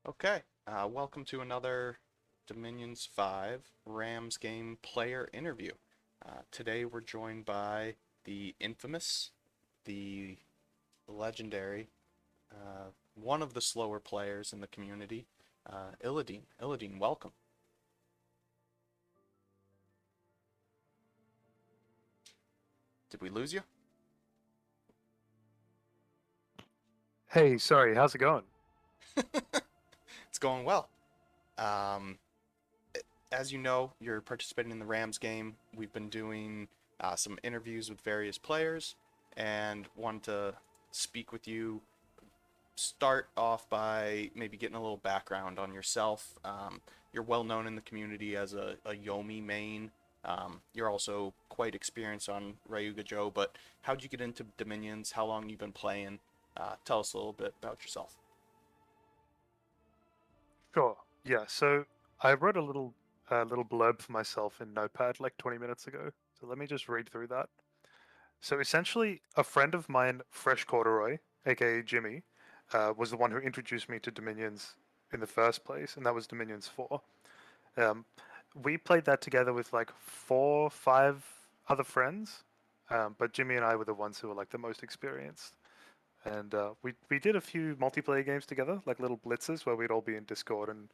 Okay, welcome to another Dominions 5 Rams game player interview. Today we're joined by the infamous, the legendary, one of the slower players in the community, Illidan. Illidan, welcome. Did we lose you? Hey, sorry, how's it going? It's going well. Um, as you know, you're participating in the Rams game. We've been doing some interviews with various players and wanted to speak with you. Start off by maybe getting a little background on yourself. You're well known in the community as a Yomi main. You're also quite experienced on Ryugo, but how'd you get into Dominions? How long you been playing? Tell us a little bit about yourself. Sure. Yeah, so I wrote a little blurb for myself in Notepad like 20 minutes ago. So let me just read through that. So essentially, a friend of mine, Fresh Corduroy, aka Jimmy, was the one who introduced me to Dominions in the first place, and that was Dominions 4. Um, we played that together with like 4, 5 other friends, but Jimmy and I were the ones who were like the most experienced. And we did a few multiplayer games together, like little blitzes where we'd all be in Discord and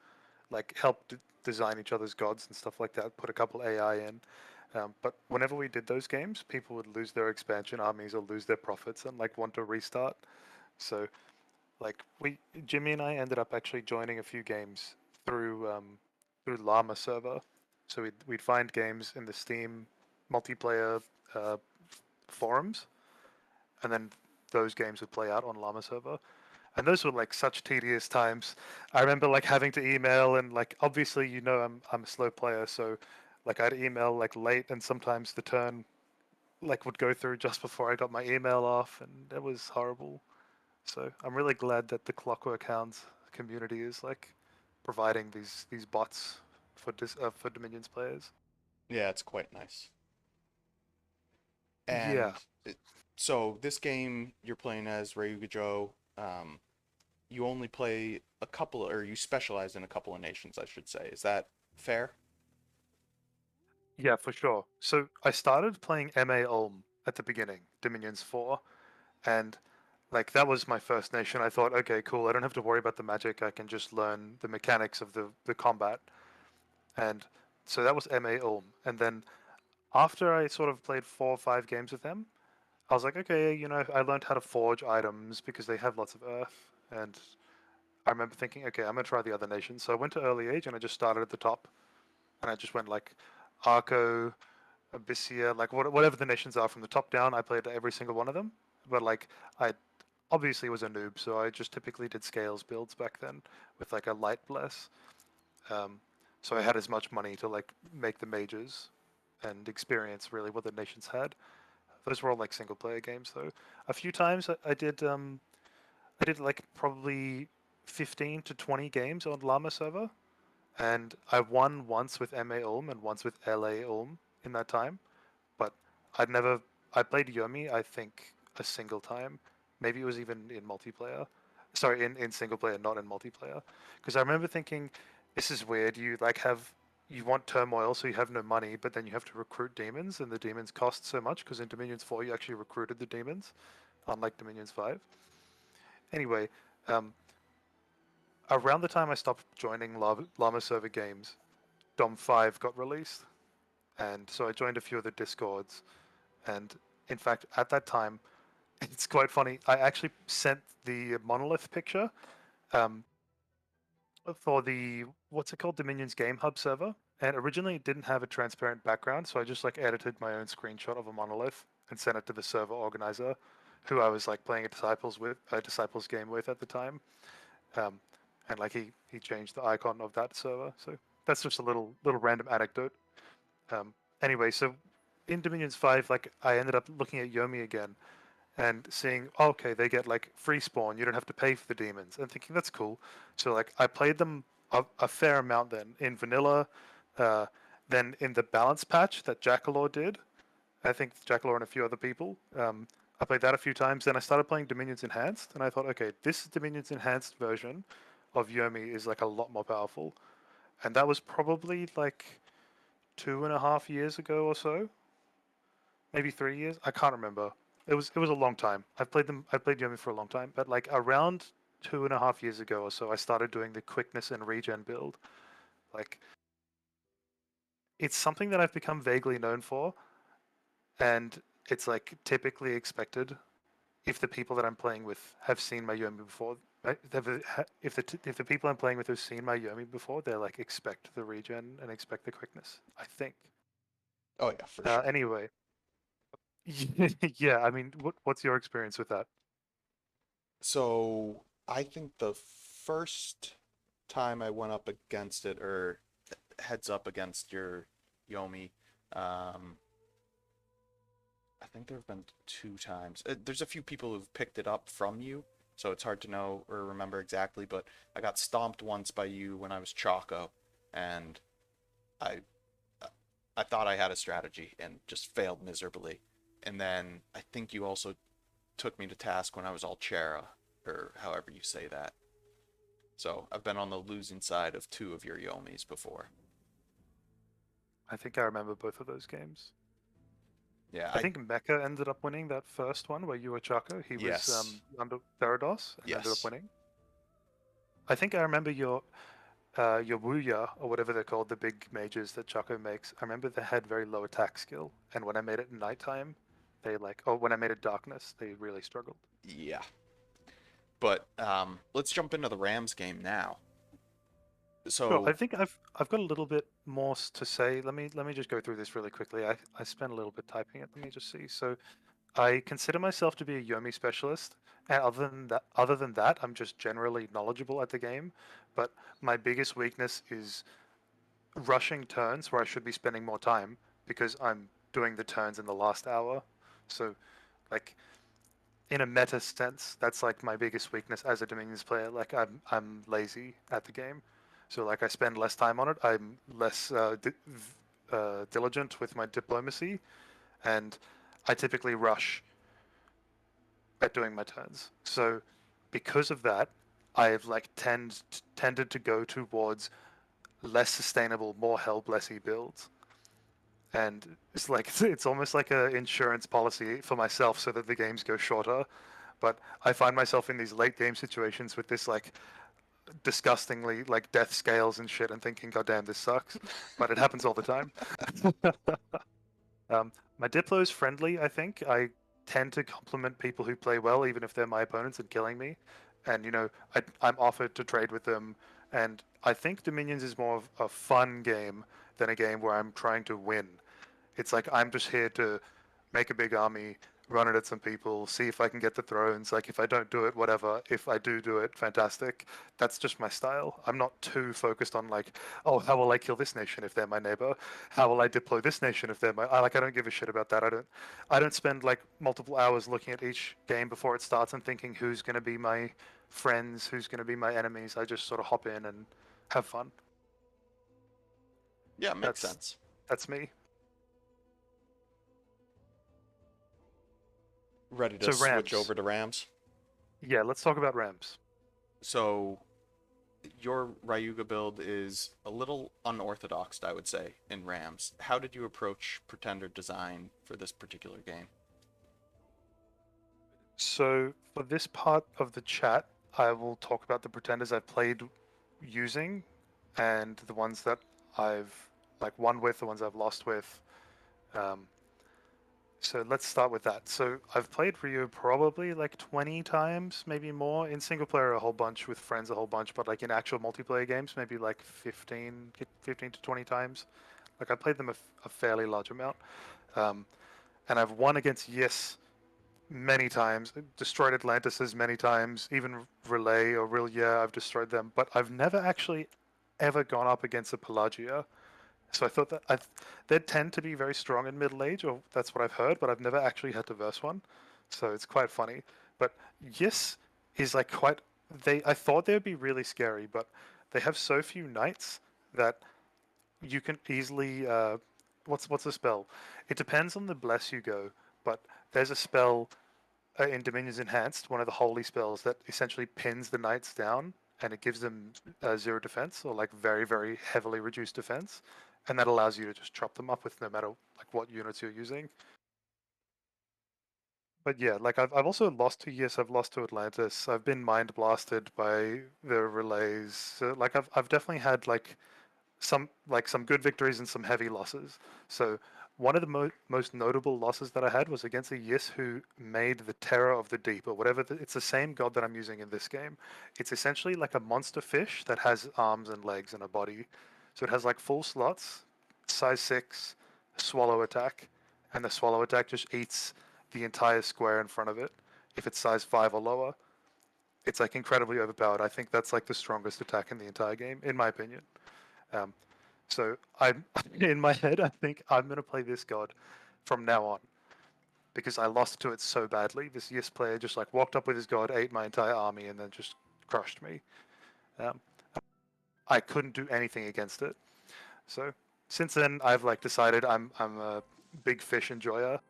like help design each other's gods and stuff like that. Put a couple AI in. But whenever we did those games, people would lose their expansion armies or lose their profits and like want to restart. So like Jimmy and I ended up actually joining a few games through Llama server. So we'd find games in the Steam multiplayer uh, forums, and then those games would play out on Llama server. And those were like such tedious times. I remember like having to email and like obviously I'm a slow player, so like I'd email like late and sometimes the turn like would go through just before I got my email off, and it was horrible. So I'm really glad that the Clockwork Hounds community is like providing these bots for Dominions players. Yeah, it's quite nice. Yeah, And so this game you're playing as Ryugo. You only play a couple, or you specialize in a couple of nations, I should say. Is that fair? yeah, for sure. So I started playing MA Ulm at the beginning, Dominions 4, and like that was my first nation. I thought, okay, cool. I don't have to worry about the magic. I can just learn the mechanics of the combat. And so that was MA Ulm. And then after I sort of played 4 or 5 games with them, I was like, okay, I learned how to forge items because they have lots of earth. And I remember thinking, okay, I'm gonna try the other nations. So I went to early age and I just started at the top, and I just went like Arco, Abyssia, like whatever the nations are from the top down. I played every single one of them. But like I obviously was a noob, so I just typically did scales builds back then with like a light bless. Um, so I had as much money to like make the majors and experience really what the nations had. Those were all like single player games though. A few times I did like probably 15 to 20 games on Llama server, and I won once with MA Ulm and once with LA Ulm in that time. But I'd never I played Yomi I think a single time. Maybe it was even in multiplayer. Sorry, in single player, not in multiplayer. Because I remember thinking, this is weird. You want turmoil, so you have no money, but then you have to recruit demons, and the demons cost so much. Because in Dominions 4, you actually recruited the demons, unlike Dominions 5. Anyway, um, around the time I stopped joining Llama server games, Dom 5 got released, and so I joined a few of the discords. And in fact, at that time, it's quite funny. I actually sent the monolith picture um, for the what's it called, Dominion's Game Hub server, and originally it didn't have a transparent background, so I just like edited my own screenshot of a monolith and sent it to the server organizer, who I was like playing a disciples game with at the time. Um, and like he changed the icon of that server. So that's just a little random anecdote. Um, anyway, so in Dominions 5, like I ended up looking at Yomi again and seeing, oh, okay, they get like free spawn. You don't have to pay for the demons, and thinking that's cool. So like I played them a fair amount then in vanilla, uh, then in the balance patch that Jackalaw did. I think Jackalaw and a few other people. I played that a few times. Then I started playing Dominions Enhanced, and I thought, okay, this is Dominions Enhanced version. of Yomi is like a lot more powerful, and that was probably like 2.5 years ago or so, maybe 3 years. I can't remember. It was a long time. I played Yomi for a long time, but like around 2.5 years ago or so, I started doing the quickness and regen build. Like it's something that I've become vaguely known for, and it's like typically expected if the people that I'm playing with have seen my Yomi before. Right? If the people I'm playing with have seen my Yomi before, they're like expect the regen and expect the quickness. I think. Oh yeah, for sure. Anyway, yeah. I mean, what's your experience with that? So I think the first time I went up against it, or heads up against your Yomi, um, I think there have been two times. There's a few people who've picked it up from you, so it's hard to know or remember exactly. But I got stomped once by you when I was Choco, and I I thought I had a strategy and just failed miserably. And then I think you also took me to task when I was all Chera, or however you say that. So I've been on the losing side of two of your Yomis before. I think I remember both of those games. Yeah, I think Mecha ended up winning that first one where you were Chaco. He was yes, under Therados and ended up yes, winning. I think I remember your Wuya or whatever they're called, the big mages that Chaco makes. I remember they had very low attack skill, and when I made it nighttime, they like, oh, when I made it darkness, they really struggled. yeah. But let's jump into the Rams game now. Sure, I So think I've got a little bit more to say. Let me just go through this really quickly. I spent a little bit typing it. Let me just see. So I consider myself to be a Yomi specialist, and other than that, I'm just generally knowledgeable at the game. But my biggest weakness is rushing turns where I should be spending more time because I'm doing the turns in the last hour. So, like in a meta sense, that's like my biggest weakness as a Dominions player. Like I'm lazy at the game, so like I spend less time on it. I'm less diligent with my diplomacy, and I typically rush at doing my turns. So because of that, I've like tended to go towards less sustainable, more Hellblessy builds. And it's like it's almost like an insurance policy for myself so that the games go shorter. But I find myself in these late game situations with this like disgustingly like death scales and shit and thinking, God damn, this sucks. But it happens all the time. My Diplo is friendly, I think. I tend to compliment people who play well, even if they're my opponents and killing me. And, I'm offered to trade with them. And I think Dominions is more of a fun game than a game where I'm trying to win. It's like I'm just here to make a big army, run it at some people, see if I can get the thrones. Like if I don't do it, whatever. If I do it, fantastic. That's just my style. I'm not too focused on like, oh, how will I kill this nation if they're my neighbor? How will I deploy this nation if they're my? I don't give a shit about that. I don't spend like multiple hours looking at each game before it starts and thinking who's going to be my friends, who's going to be my enemies. I just sort of hop in and have fun. yeah, makes That's sense. that's me. Ready to So switch Rams. over to Rams? Yeah, let's talk about Rams. So your Ryuga build is a little unorthodox, I would say, in Rams. How did you approach Pretender design for this particular game? So for this part of the chat, I will talk about the pretenders I've played using and the ones that I've like won with, the ones I've lost with. Um, so let's start with that. So I've played Ryu probably like 20 times, maybe more. In single player, a whole bunch, with friends, a whole bunch, but like in actual multiplayer games, maybe like 15 to 20 times. Like I played them a fairly large amount. Um, and I've won against Yes many times, destroyed Atlantis many times, even Relay or Rilia, I've destroyed them, but I've never actually ever gone up against a Pelagia. So I thought that they tend to be very strong in middle age, or that's what I've heard, but I've never actually had to verse one. So it's quite funny. But Yes is like quite I thought they would be really scary, but they have so few knights that you can easily what's the spell? It depends on the bless you go, but there's a spell in Dominion's Enhanced, one of the holy spells that essentially pins the knights down and it gives them zero defense or like very, very heavily reduced defense, and that allows you to just chop them up with no matter like what units you're using. But yeah, like I've also lost to yes, I've lost to Atlantis. I've been mind blasted by the relays. So, like I've definitely had some good victories and some heavy losses. So one of the most notable losses that I had was against a Yis who made the Terror of the Deep or whatever. It's the same god that I'm using in this game. It's essentially like a monster fish that has arms and legs and a body. So it has like full slots, size 6, swallow attack, and the swallow attack just eats the entire square in front of it if it's size 5 or lower. It's like incredibly overpowered. I think that's like the strongest attack in the entire game, in my opinion. Um, so I'm in my head. I think I'm gonna play this god from now on because I lost to it so badly. This Yes player just like walked up with his god, ate my entire army, and then just crushed me. Um, I couldn't do anything against it. So since then, I've like decided I'm a big fish enjoyer.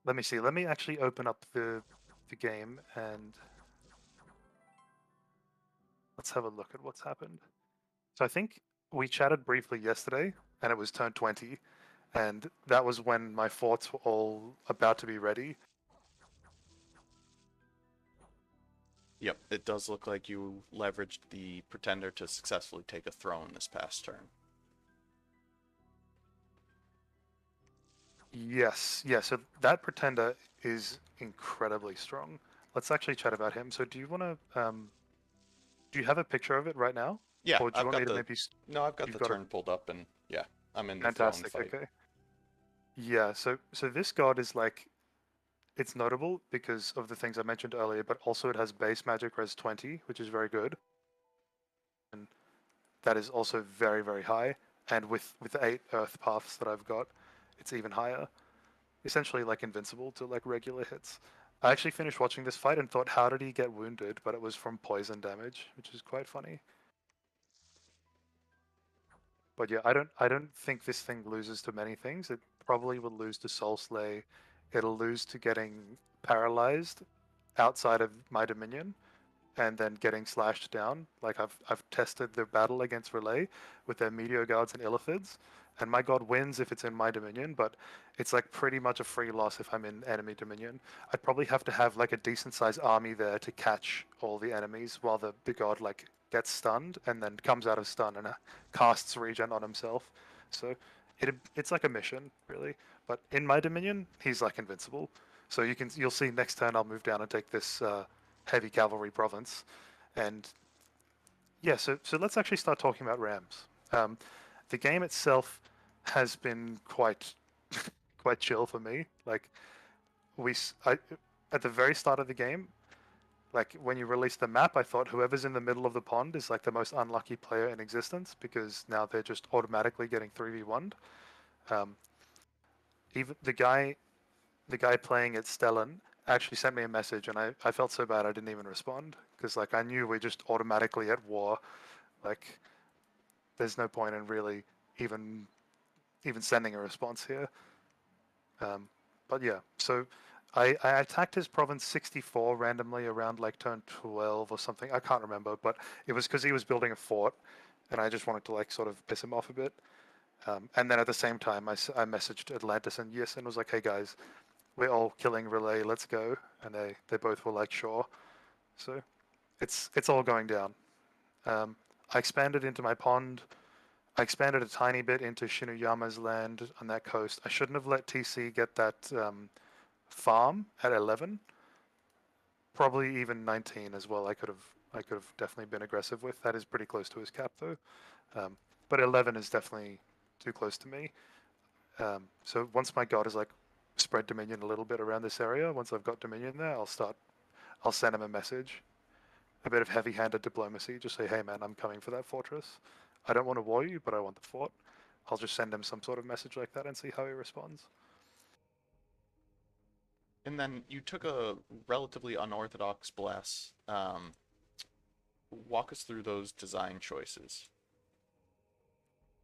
Let me see. Let me actually open up the game and let's have a look at what's happened. So I think we chatted briefly yesterday, and it was turn 20, and that was when my forts were all about to be ready. Yep, it does look like you leveraged the Pretender to successfully take a throne this past turn. Yes, yeah. So that pretender is incredibly strong. Let's actually chat about him. So do you want to do you have a picture of it right now, Yeah, or do you I've want me got to the maybe? no, I've got You've the got a turn pulled up, and yeah, I'm in the throne fantastic. fight. Okay. Yeah. So this god is like it's notable because of the things I mentioned earlier, but also it has base magic res 20, which is very good, and that is also very very high. And with the 8 earth paths that I've got, it's even higher. Essentially like invincible to like regular hits. I actually finished watching this fight and thought, how did he get wounded? But it was from poison damage, which is quite funny. But yeah, I don't think this thing loses to many things. It probably will lose to Soul Slay. It'll lose to getting paralyzed outside of my dominion and then getting slashed down. Like I've tested the battle against Relay with their Meteor Guards and Illithids, and my god wins if it's in my dominion, but it's like pretty much a free loss if I'm in enemy dominion. I'd probably have to have like a decent sized army there to catch all the enemies while the god like gets stunned and then comes out of stun and casts regen on himself. So it's like a mission really. But in my dominion, he's like invincible. So you'll see next turn I'll move down and take this heavy cavalry province. And yeah, so let's actually start talking about Rams. The game itself has been quite quite chill for me. Like at the very start of the game, like when you release the map, I thought whoever's in the middle of the pond is like the most unlucky player in existence because now they're just automatically getting 3v1'd. Um, even the guy playing at Stellan actually sent me a message, and I felt so bad I didn't even respond because like I knew we're just automatically at war. Like there's no point in really even even sending a response here. Um, but yeah, so I attacked his province 64 randomly around like turn 12 or something. I can't remember, but it was because he was building a fort, and I just wanted to like sort of piss him off a bit. And then at the same time, I messaged Atlantis and Yes and was like, hey guys, we're all killing Relay, let's go. And they both were like, sure. So it's all going down. I expanded into my pond. I expanded a tiny bit into Shinuyama's land on that coast. I shouldn't have let TC get that farm at 11. Probably even 19 as well. I could have definitely been aggressive with. That is pretty close to his cap though. Um, but 11 is definitely too close to me. So once my god is like spread Dominion a little bit around this area, once I've got Dominion there, I'll send him a message, a bit of heavy-handed diplomacy. Just say, hey man, I'm coming for that fortress. I don't want to war you, but I want the fort. I'll just send him some sort of message like that and see how he responds. And then you took a relatively unorthodox bless. Walk us through those design choices.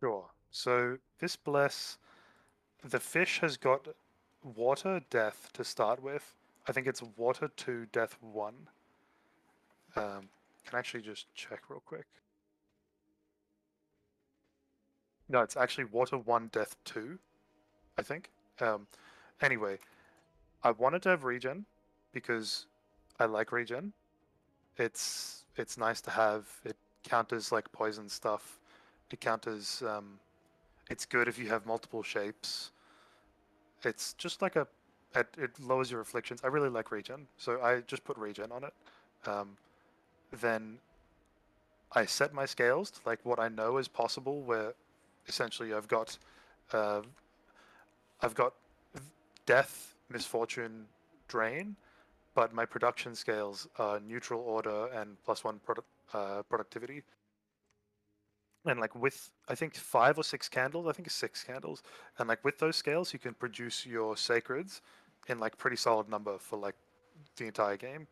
Sure. So this bless, the fish has got water death to start with. I think it's water 2, death 1. Can actually just check real quick. No, it's actually Water 1, Death 2, I think. Um, anyway, I wanted to have regen because I like regen. It's nice to have. It counters like poison stuff. It counters. It's good if you have multiple shapes. It's just like it lowers your afflictions. I really like regen, so I just put regen on it. Um, then I set my scales to like what I know is possible, where essentially uh, I've got death, misfortune, drain, but my production scales are neutral order and +1 productivity. And like with I think 5 or 6 candles, I think it's 6 candles, and like with those scales, you can produce your sacreds in like pretty solid number for like the entire game.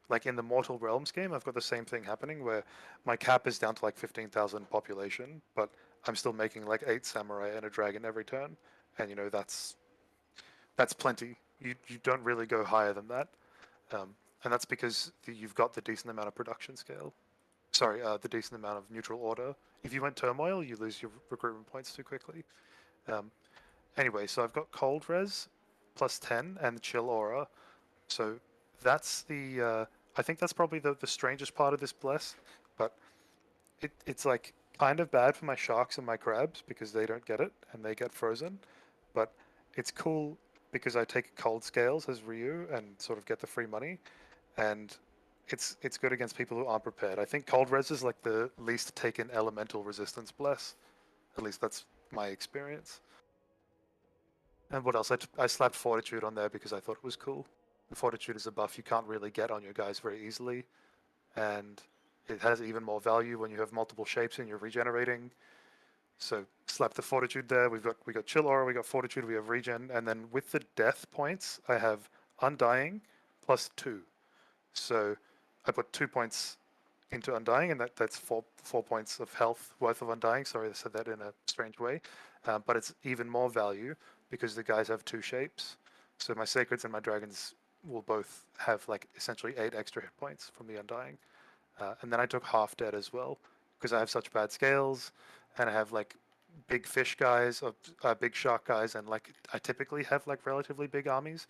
Like in the Mortal Realms game, I've got the same thing happening where my cap is down to like 15,000 population, but I'm still making like 8 samurai and a dragon every turn, and that's plenty. You don't really go higher than that, and that's because you've got the decent amount of production scale. Sorry, the decent amount of neutral order. If you went turmoil, you lose your recruitment points too quickly. Um, anyway, so I've got cold res +10 and the chill aura. So that's the. I think that's probably the strangest part of this bless, but it's like kind of bad for my sharks and my crabs because they don't get it and they get frozen. But it's cool because I take cold scales as Ryu and sort of get the free money, and it's good against people who aren't prepared. I think cold res is like the least taken elemental resistance bless. At least that's my experience. And what else? I slapped fortitude on there because I thought it was cool. And fortitude is a buff you can't really get on your guys very easily, and it has even more value when you have multiple shapes and you're regenerating. So slap the fortitude there. We got chill aura, we got fortitude, we have regen, and then with the death points, I have undying +2. So I put 2 points into Undying, and that's four points of health worth of Undying. Sorry, I said that in a strange way, but it's even more value because the guys have 2 shapes. So my Sacreds and my Dragons will both have like essentially 8 extra hit points from the Undying, and then I took half dead as well because I have such bad scales, and I have like big fish guys or big shark guys, and like I typically have like relatively big armies,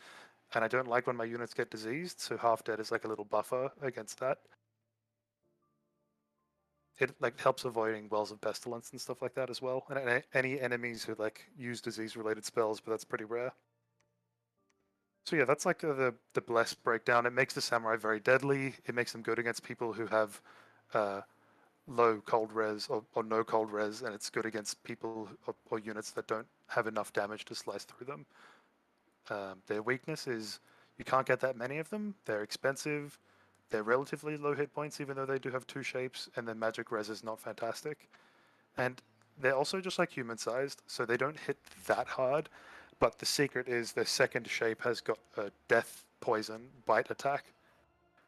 and I don't like when my units get diseased, so half dead is like a little buffer against that. It like helps avoiding wells of pestilence and stuff like that as well, and any enemies who like use disease-related spells, but that's pretty rare. So yeah, that's like the bless breakdown. It makes the samurai very deadly. It makes them good against people who have uh, low cold res or no cold res, and it's good against people or units that don't have enough damage to slice through them. Their weakness is you can't get that many of them. They're expensive. They're relatively low hit points, even though they do have 2 shapes, and their magic res is not fantastic. And they're also just like human sized, so they don't hit that hard. But the secret is their second shape has got a death, poison, bite attack.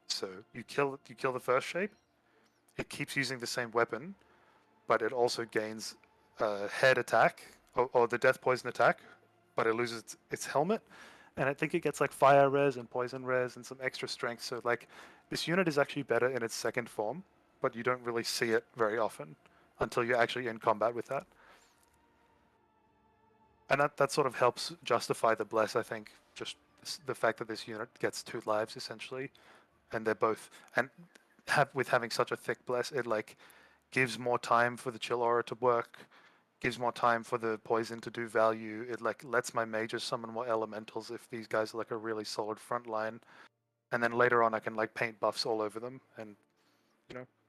So you kill the first shape, it keeps using the same weapon, but it also gains head attack or the death poison attack, but it loses its helmet. And I think it gets like fire res and poison res and some extra strength. So like this unit is actually better in its second form, but you don't really see it very often until you're actually in combat with that. And that sort of helps justify the bless, I think. Just the fact that this unit gets 2 lives essentially, and they're both and with having such a thick bless, it like gives more time for the chill aura to work, gives more time for the poison to do value. It like lets my mages summon more elementals if these guys are like a really solid front line. And then later on I can like paint buffs all over them, and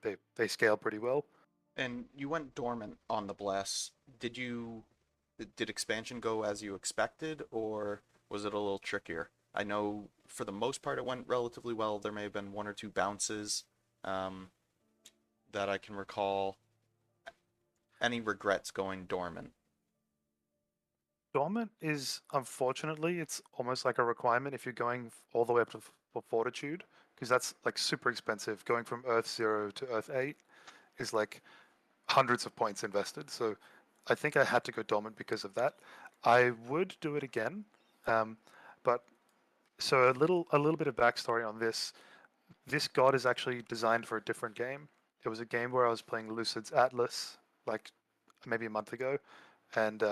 they scale pretty well. And you went dormant on the bless. Did expansion go as you expected, or was it a little trickier? I know for the most part it went relatively well. There may have been 1 or 2 bounces um, that I can recall. Any regrets going dormant? Dormant is unfortunately it's almost like a requirement if you're going all the way up to for fortitude, because that's like super expensive. Going from Earth 0 to Earth 8 is like hundreds of points invested. So I think I had to go dormant because of that. I would do it again, um, but so a little bit of backstory on this. This god is actually designed for a different game. It was a game where I was playing Lucid's Atlas, like maybe a month ago, and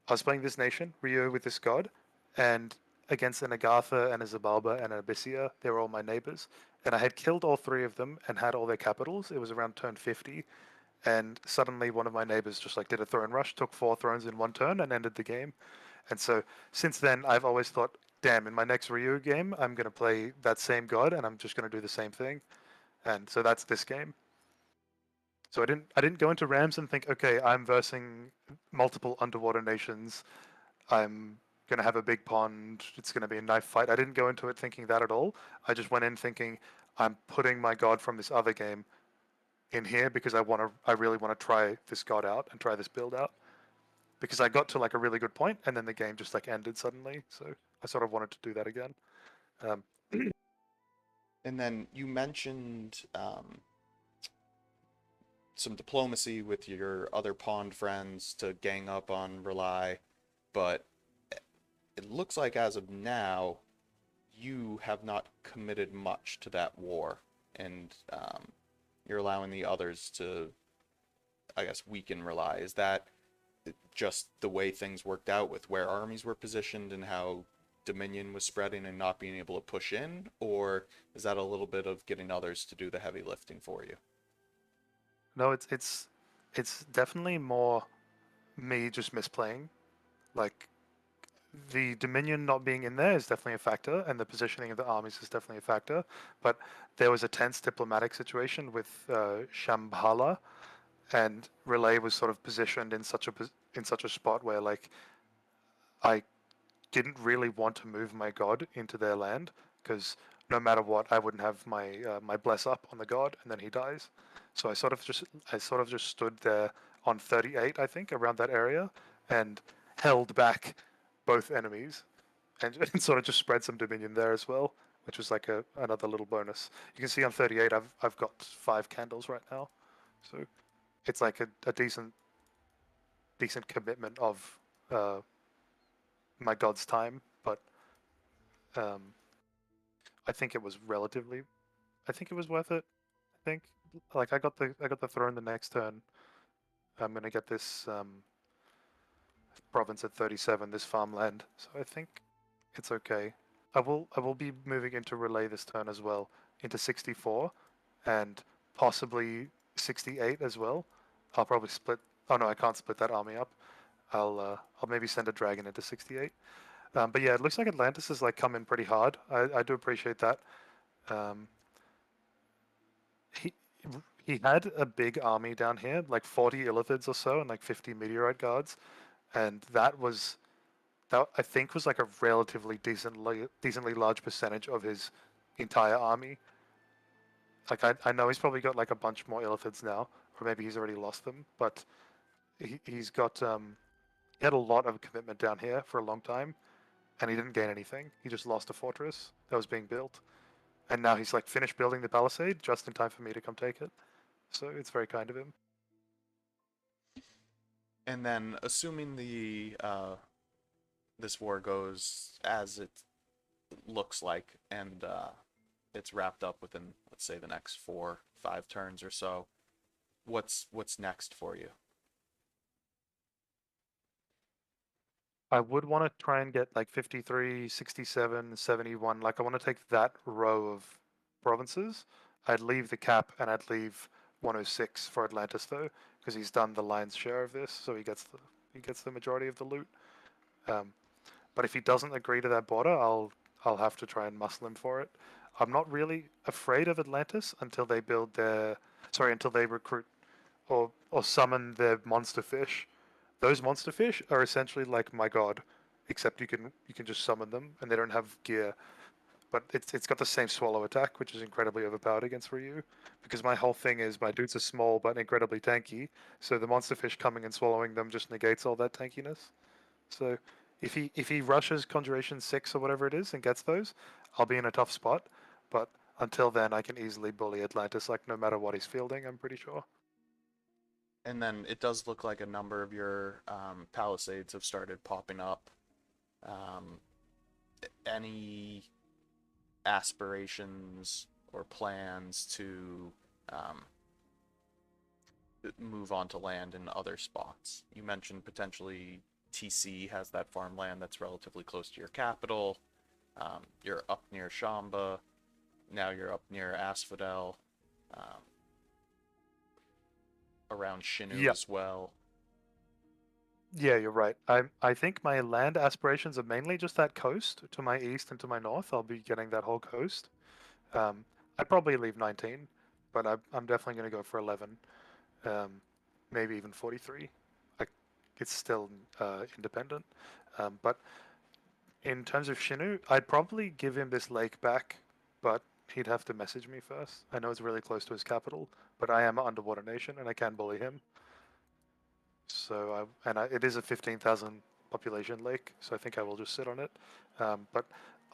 I was playing this nation, Rio, with this god, and against an Agartha and a Zabalba and an Abyssia. They were all my neighbors. And I had killed all three of them and had all their capitals. It was around turn 50. And suddenly one of my neighbors just like did a throne rush, took 4 thrones in one turn and ended the game. And so since then, I've always thought, damn, in my next Ryu game, I'm going to play that same god and I'm just going to do the same thing. And so that's this game. So I didn't go into Rams and think, okay, I'm versing multiple underwater nations. I'm going to have a big pond. It's going to be a knife fight. I didn't go into it thinking that at all. I just went in thinking I'm putting my god from this other game in here because I really want to try this god out and try this build out because I got to like a really good point and then the game just like ended suddenly. So I sort of wanted to do that again. Um, And then you mentioned some diplomacy with your other pond friends to gang up on Rely, but it looks like as of now, you have not committed much to that war, and you're allowing the others to, I guess, weaken Rely. Is that just the way things worked out with where armies were positioned and how Dominion was spreading and not being able to push in, or is that a little bit of getting others to do the heavy lifting for you? no, it's definitely more me just misplaying. Like the Dominion not being in there is definitely a factor, and the positioning of the armies is definitely a factor. But there was a tense diplomatic situation with Shambhala, and Relay was sort of positioned in such a spot where like I didn't really want to move my god into their land because no matter what, I wouldn't have my bless up on the god, and then he dies. So I sort of just stood there on 38, I think, around that area, and held back both enemies, and sort of just spread some dominion there as well, which was like a another little bonus. You can see on 38, I've got 5 candles right now, so it's like a decent commitment of uh, my god's time, but um, I think it was relatively. I think it was worth it. I think like I got the throne the next turn. I'm gonna get this province at 37, this farmland. So I think it's okay. I will be moving into relay this turn as well into 64 and possibly 68 as well. I'll probably split. Oh no, I can't split that army up. I'll maybe send a dragon into 68. But yeah, it looks like Atlantis has like come in pretty hard. I do appreciate that. Um, he he had a big army down here, like 40 illithids or so, and like 50 meteorite guards, and that I think was like a relatively decently large percentage of his entire army. Like I know he's probably got like a bunch more illithids now, or maybe he's already lost them, but he's got he had a lot of commitment down here for a long time, and he didn't gain anything. He just lost a fortress that was being built, and now he's like finished building the palisade just in time for me to come take it. So it's very kind of him. And then, assuming the this war goes as it looks like, and it's wrapped up within, let's say, the next 4, 5 turns or so, what's next for you? I would want to try and get like 53, 67, 71. Like I want to take that row of provinces. I'd leave the cap and I'd leave 106 for Atlantis though, because he's done the lion's share of this, so he gets the majority of the loot. Um, but if he doesn't agree to that border, I'll have to try and muscle him for it. I'm not really afraid of Atlantis until they build their until they recruit or summon their monster fish. Those monster fish are essentially like my god, except you can just summon them and they don't have gear. But it's got the same swallow attack, which is incredibly overpowered against Ryu. Because my whole thing is my dudes are small but incredibly tanky, so the monster fish coming and swallowing them just negates all that tankiness. So if he rushes Conjuration 6 or whatever it is and gets those, I'll be in a tough spot. But until then, I can easily bully Atlantis like no matter what he's fielding. I'm pretty sure. And then it does look like a number of your palisades have started popping up. Um, any aspirations or plans to um, move on to land in other spots? You mentioned potentially TC has that farmland that's relatively close to your capital. You're up near Shamba. Now you're up near Asphodel, um, around Shinu Yeah, as well. yeah, you're right. I think my land aspirations are mainly just that coast to my east and to my north. I'll be getting that whole coast. Um, I'd probably leave 19, but I'm definitely going to go for 11. Um, maybe even 43. Like, it's still independent. But in terms of Shinu, I'd probably give him this lake back, but he'd have to message me first. I know it's really close to his capital, but I am an underwater nation and I can bully him. So it is a 15,000 population lake, so I think I will just sit on it. But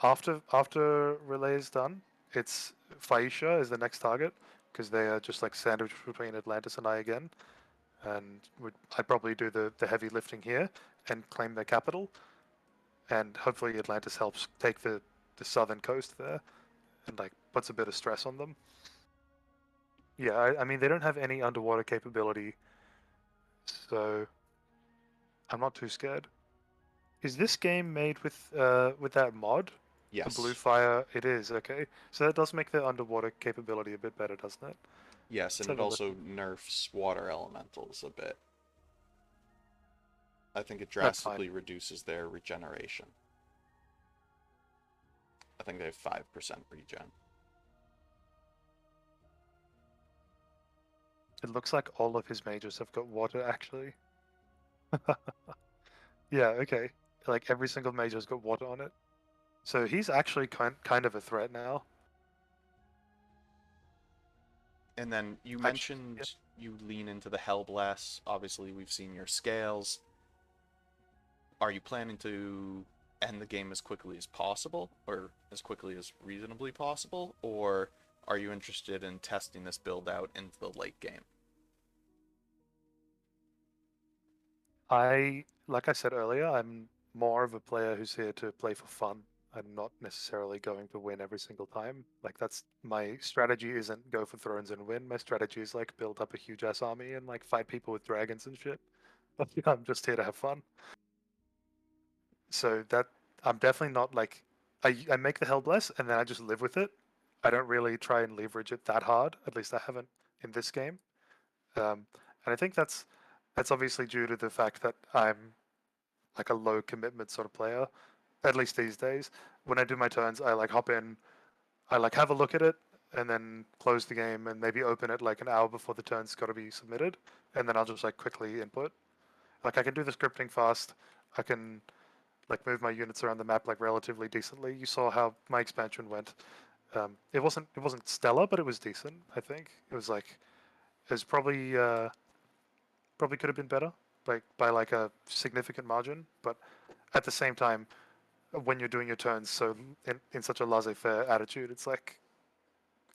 after relay is done, it's Phaisha is the next target because they are just like sandwiched between Atlantis and I again, and I'd probably do the heavy lifting here and claim their capital, and hopefully Atlantis helps take the southern coast there and like puts a bit of stress on them. Yeah, I mean they don't have any underwater capability, so I'm not too scared. Is this game made with that mod? The Yes. Bluefire? It is, okay. So that does make the underwater capability a bit better, doesn't it? Yes, Let's and it have a look. also nerfs water elementals a bit. I think it That's fine. drastically reduces their regeneration. I think they have 5% regen. It looks like all of his mages have got water, actually. Yeah, okay. Like every single mage's got water on it. So he's actually kind of a threat now. And then you Yeah. mentioned you lean into the Hellblast. Obviously, we've seen your scales. Are you planning to end the game as quickly as possible, or as quickly as reasonably possible, or are you interested in testing this build out into the late game? Like I said earlier, I'm more of a player who's here to play for fun. I'm not necessarily going to win every single time. Like that's my strategy isn't go for thrones and win. My strategy is like build up a huge ass army and like fight people with dragons and shit. I'm just here to have fun. So that I'm definitely not like I make the Hellbless and then I just live with it. I don't really try and leverage it that hard. At least I haven't in this game. And I think that's obviously due to the fact that I'm like a low commitment sort of player, at least these days. When I do my turns, I like hop in, I like have a look at it, and then close the game and maybe open it like an hour before the turn's got to be submitted, and then I'll just like quickly input. Like I can do the scripting fast. I can like move my units around the map like relatively decently. You saw how my expansion went. It wasn't stellar, but it was decent. I think it was like it was probably could have been better, like by like a significant margin. But at the same time, when you're doing your turns so in such a laissez-faire attitude, it's like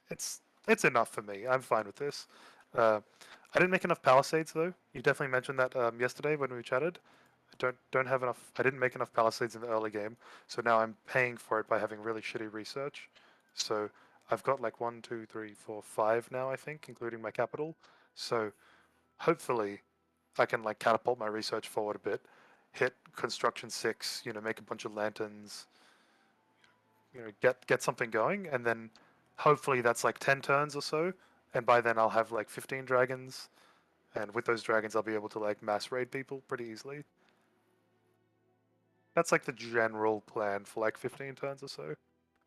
it's enough for me. I'm fine with this. I didn't make enough palisades though. You definitely mentioned that yesterday when we chatted. I don't have enough. I didn't make enough palisades in the early game, so now I'm paying for it by having really shitty research. So I've got like 1, 2, 3, 4, 5 now, I think, including my capital. So hopefully I can like catapult my research forward a bit, hit construction 6, make a bunch of lanterns, get something going, and then hopefully that's like 10 turns or so, and by then I'll have like 15 dragons, and with those dragons I'll be able to like mass raid people pretty easily. That's like the general plan for like 15 turns or so.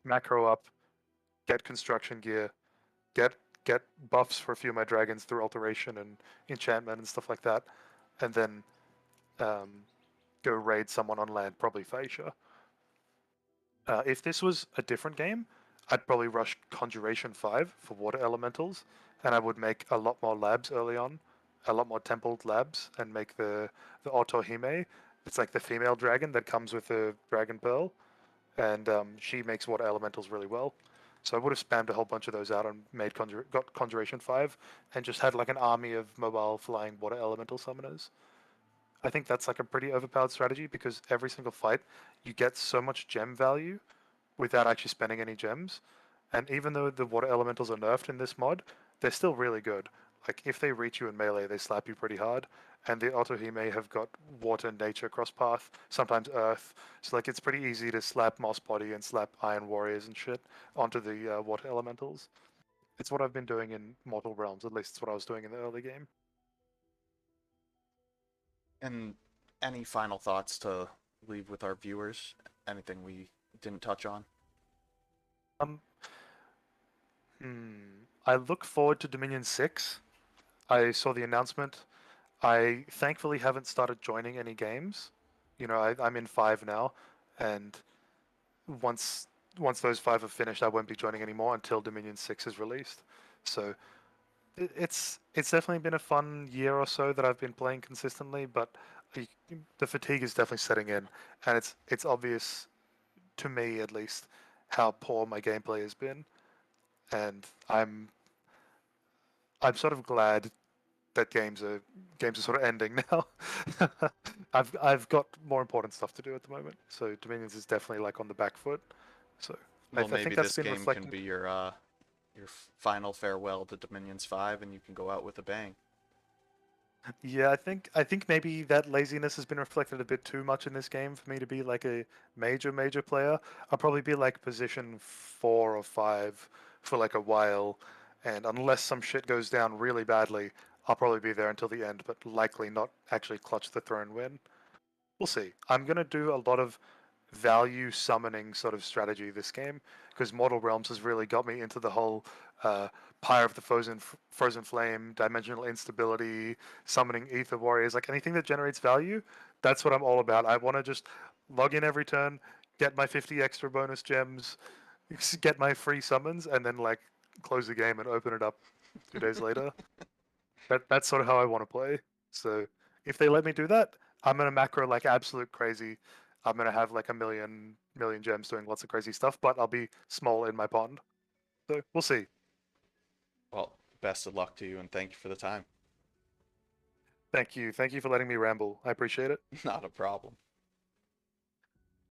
Macro up, get construction gear, get get buffs for a few of my dragons through alteration and enchantment and stuff like that, and then um, go raid someone on land, probably Phasia. If this was a different game, I'd probably rush Conjuration 5 for water elementals, and I would make a lot more labs early on, a lot more templed labs, and make the Otohime. It's like the female dragon that comes with the Dragon Pearl, and she makes water elementals really well. So I would have spammed a whole bunch of those out and got Conjuration 5, and just had like an army of mobile flying water elemental summoners. I think that's like a pretty overpowered strategy because every single fight you get so much gem value without actually spending any gems. And even though the water elementals are nerfed in this mod, they're still really good. Like if they reach you in melee, they slap you pretty hard. And the Otohime have got water, nature, cross path, sometimes earth. So like it's pretty easy to slap Moss Body and slap Iron Warriors and shit onto the water elementals. It's what I've been doing in Mortal Realms. At least it's what I was doing in the early game. And any final thoughts to leave with our viewers? Anything we didn't touch on? Um, I look forward to Dominion 6. I saw the announcement. I thankfully haven't started joining any games. You know, I'm in 5 now, and once once those 5 are finished, I won't be joining anymore until Dominion 6 is released. So it's definitely been a fun year or so that I've been playing consistently, but the fatigue is definitely setting in, and it's obvious to me at least how poor my gameplay has been, and I'm sort of glad that games are sort of ending now. I've got more important stuff to do at the moment, so Dominions is definitely like on the back foot. So Well, I think maybe that's this been game can reflecting. be your final farewell to Dominions 5, and you can go out with a bang. Yeah, I think maybe that laziness has been reflected a bit too much in this game for me to be like a major player. I'll probably be like position 4 or 5 for like a while, and unless some shit goes down really badly, I'll probably be there until the end, but likely not actually clutch the throne win. We'll see. I'm gonna do a lot of value summoning sort of strategy this game because Mortal Realms has really got me into the whole uh, Pyre of the Frozen Flame, dimensional instability, summoning Ether Warriors, like anything that generates value. That's what I'm all about. I want to just log in every turn, get my 50 extra bonus gems, get my free summons, and then like close the game and open it up 2 days later. That's sort of how I want to play. So if they let me do that, I'm gonna macro like absolute crazy. I'm gonna have like a million gems doing lots of crazy stuff, but I'll be small in my pond. So we'll see. Well, best of luck to you, and thank you for the time. Thank you. Thank you for letting me ramble. I appreciate it. Not a problem.